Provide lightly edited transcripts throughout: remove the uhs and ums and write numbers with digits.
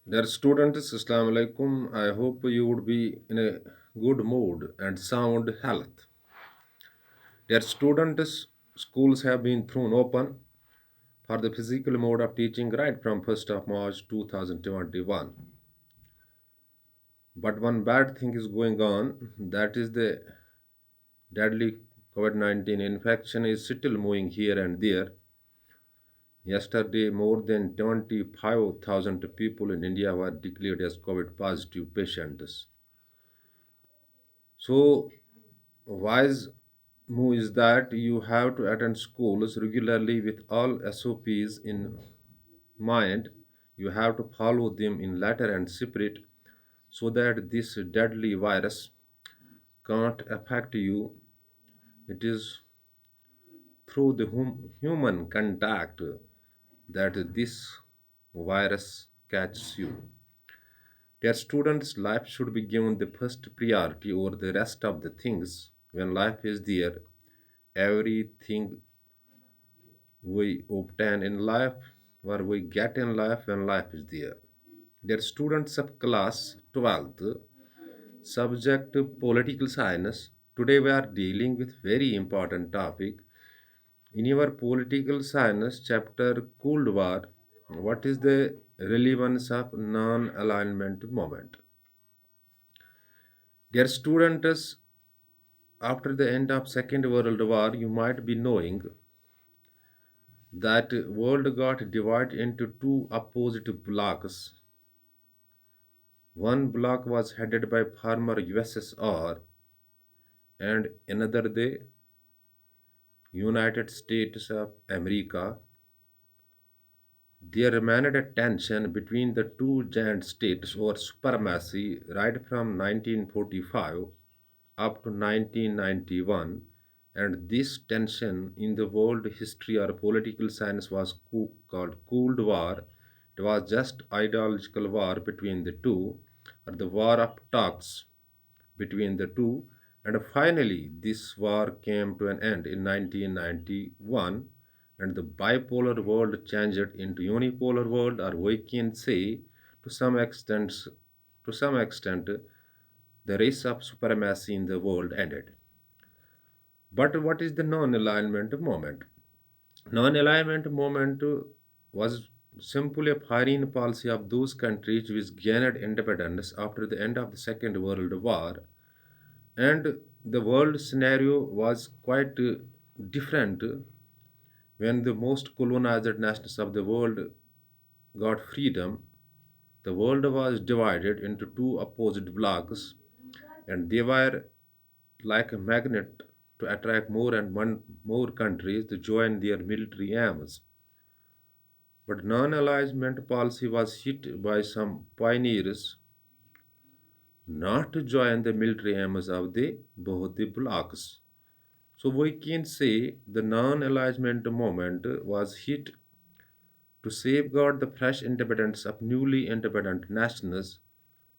Dear students, Assalamu alaikum. I hope you would be in a good mood and sound health. Dear students, schools have been thrown open for the physical mode of teaching right from 1st of March 2021. But one bad thing is going on, that is the deadly COVID-19 infection is still moving here and there. Yesterday, more than 25,000 people in India were declared as COVID positive patients. So, wise move is that you have to attend schools regularly with all SOPs in mind. You have to follow them in letter and spirit so that this deadly virus can't affect you. It is through the human contact that this virus catches you. Their students' life should be given the first priority over the rest of the things. When life is there, everything we obtain in life or we get in life when life is there. Their students of class 12th, subject political science. Today we are dealing with very important topic. In your political science chapter Cold War, what is the relevance of non-alignment moment? Dear students, after the end of Second World War, you might be knowing that world got divided into two opposite blocks. One block was headed by former USSR and another the United States of America. There remained a tension between the two giant states over supremacy right from 1945 up to 1991, and this tension in the world history or political science was called Cold War. It was just ideological war between the two, or the war of talks between the two, and finally this war came to an end in 1991, and the bipolar world changed into unipolar world, or we can say to some extent, the race of supremacy in the world ended. But what is the non-alignment moment? Non-alignment moment was simply a foreign policy of those countries which gained independence after the end of the Second World War, and the world scenario was quite different when the most colonized nations of the world got freedom. The world was divided into two opposite blocks, and they were like a magnet to attract more countries to join their military aims. But non-alignment policy was hit by some pioneers not to join the military aims of the both the blocs. So we can say the non-alignment movement was hit to safeguard the fresh independence of newly independent nations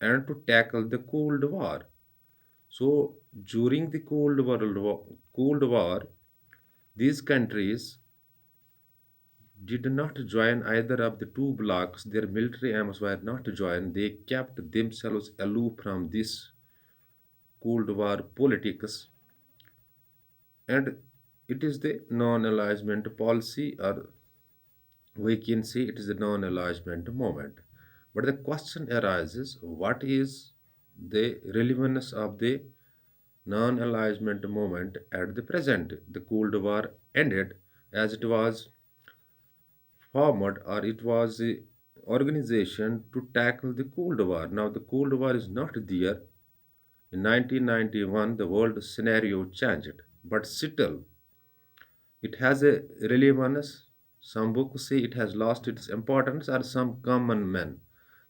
and to tackle the Cold War. So during the Cold War, these countries did not join either of the two blocs. Their military aims were not to join. They kept themselves aloof from this Cold War politics, and it is the non-alignment policy, or we can say it is a non-alignment movement. But the question arises: what is the relevance of the non-alignment movement at the present? The Cold War ended as it was formed, or it was a organization to tackle the Cold War. Now the Cold War is not there. In 1991, the world scenario changed, but still it has a relevance. Some books say it has lost its importance, or some common men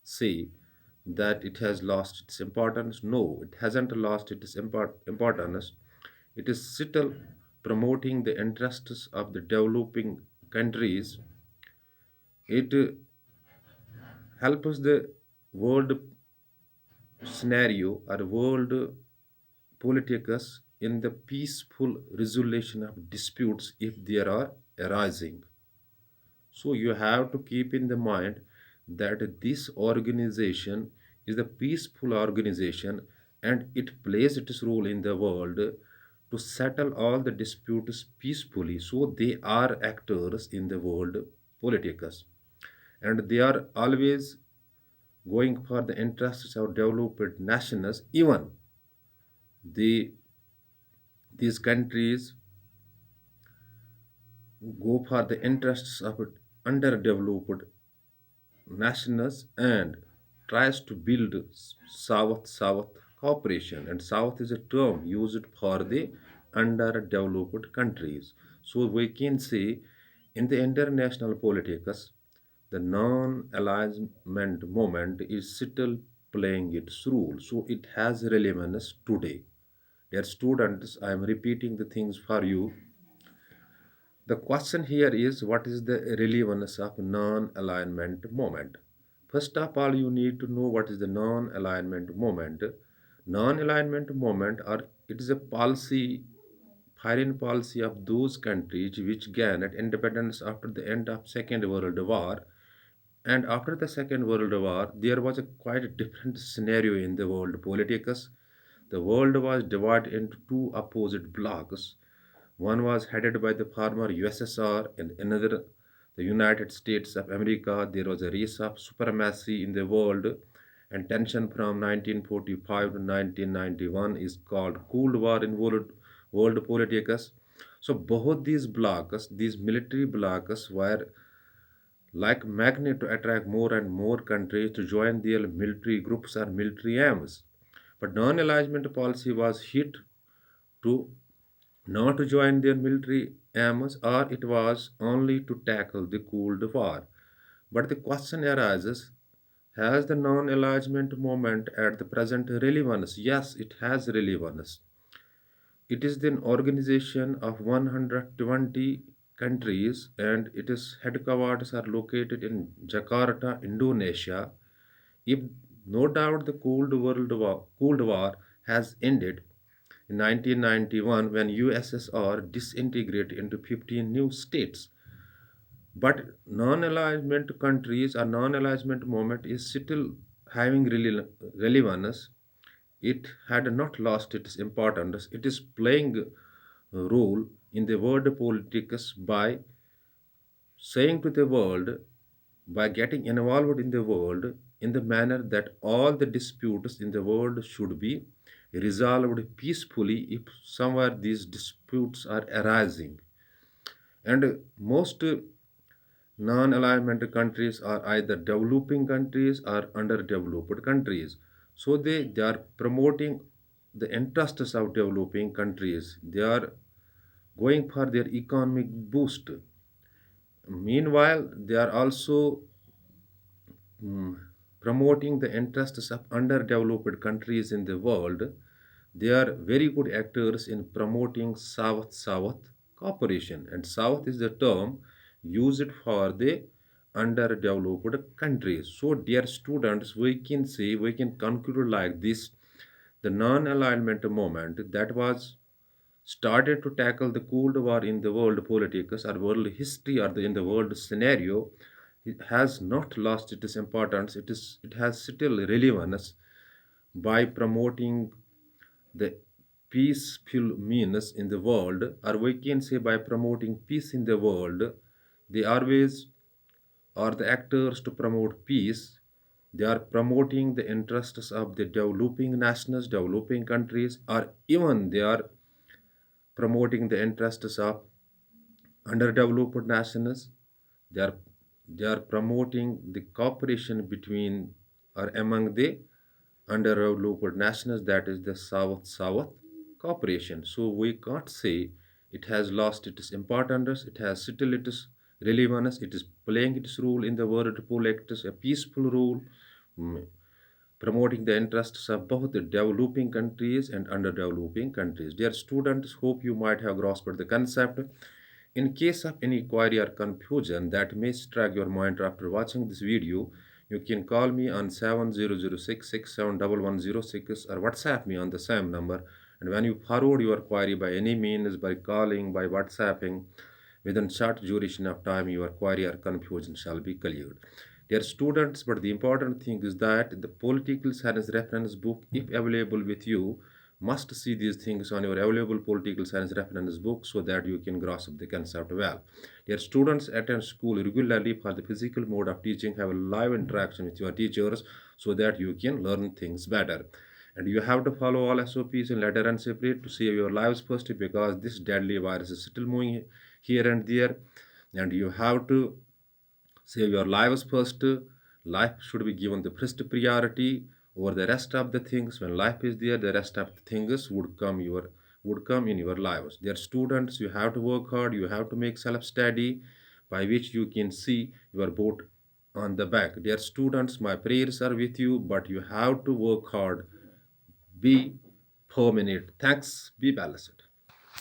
say that it has lost its importance. No, it hasn't lost its importance. It is still promoting the interests of the developing countries. It helps the world scenario or world politics in the peaceful resolution of disputes if there are arising. So you have to keep in the mind that this organization is a peaceful organization and it plays its role in the world to settle all the disputes peacefully. So they are actors in the world politics and they are always going for the interests of developed nations. Even the these countries go for the interests of underdeveloped nations and tries to build South cooperation. And South is a term used for the underdeveloped countries. So we can say in the international politics, the non-alignment movement is still playing its role. So it has relevance today. Dear students, I am repeating the things for you. The question here is what is the relevance of non-alignment moment? First of all, you need to know what is the non-alignment moment. Non-alignment moment or it is a policy, foreign policy of those countries which gained independence after the end of Second World War. And after the Second World War, there was a quite a different scenario in the world politics. The world was divided into two opposite blocs. One was headed by the former USSR and another the United States of America. There was a race of supremacy in the world and tension from 1945 to 1991 is called Cold War in world politics. So both these blocs, these military blocs were like magnet to attract more and more countries to join their military groups or military aims. But non-alignment policy was hit to not to join their military aims or it was only to tackle the Cold War. But the question arises, has the non-alignment movement at the present relevance? Yes, it has relevance. It is the organization of 120 countries and its headquarters are located in Jakarta, Indonesia. If no doubt the Cold War has ended in 1991 when USSR disintegrated into 15 new states. But non-alignment countries or non-alignment movement is still having relevance. It had not lost its importance. It is playing a role in the world politics by saying to the world, by getting involved in the world in the manner that all the disputes in the world should be resolved peacefully if somewhere these disputes are arising. And most non-alignment countries are either developing countries or underdeveloped countries. So they are promoting the interests of developing countries. They are going for their economic boost. Meanwhile, they are also promoting the interests of underdeveloped countries in the world. They are very good actors in promoting South cooperation, and South is the term used for the underdeveloped countries. So, dear students, we can say we can conclude like this: the non-alignment movement that was started to tackle the Cold War in the world politics or world history or in the world scenario, it has not lost its importance. It has still relevance by promoting the peaceful means in the world, or we can say by promoting peace in the world. They always are the actors to promote peace. They are promoting the interests of the developing nations, developing countries, or even they are promoting the interests of underdeveloped nations. They are, they are promoting the cooperation between or among the underdeveloped nations, that is the South cooperation. So we can't say it has lost its importance, it has still its relevance, it is playing its role in the world politics, a peaceful role, mm, promoting the interests of both the developing countries and underdeveloping countries. Dear students, hope you might have grasped the concept. In case of any query or confusion that may strike your mind after watching this video, you can call me on 7006671106 or WhatsApp me on the same number. And when you forward your query by any means, by calling, by WhatsApping, within short duration of time, your query or confusion shall be cleared. Dear students, but the important thing is that the political science reference book, if available with you, must see these things on your available political science reference book so that you can grasp the concept well. Dear students, attend school regularly for the physical mode of teaching, have a live interaction with your teachers so that you can learn things better. And you have to follow all SOPs in letter and separate to save your lives first because this deadly virus is still moving here and there. And you have to save your lives first. Life should be given the first priority over the rest of the things. When life is there, the rest of the things would come in your lives. Dear students, you have to work hard, you have to make self-study by which you can see your boat on the back. Dear students, my prayers are with you, but you have to work hard. Be permanent. Thanks. Be balanced.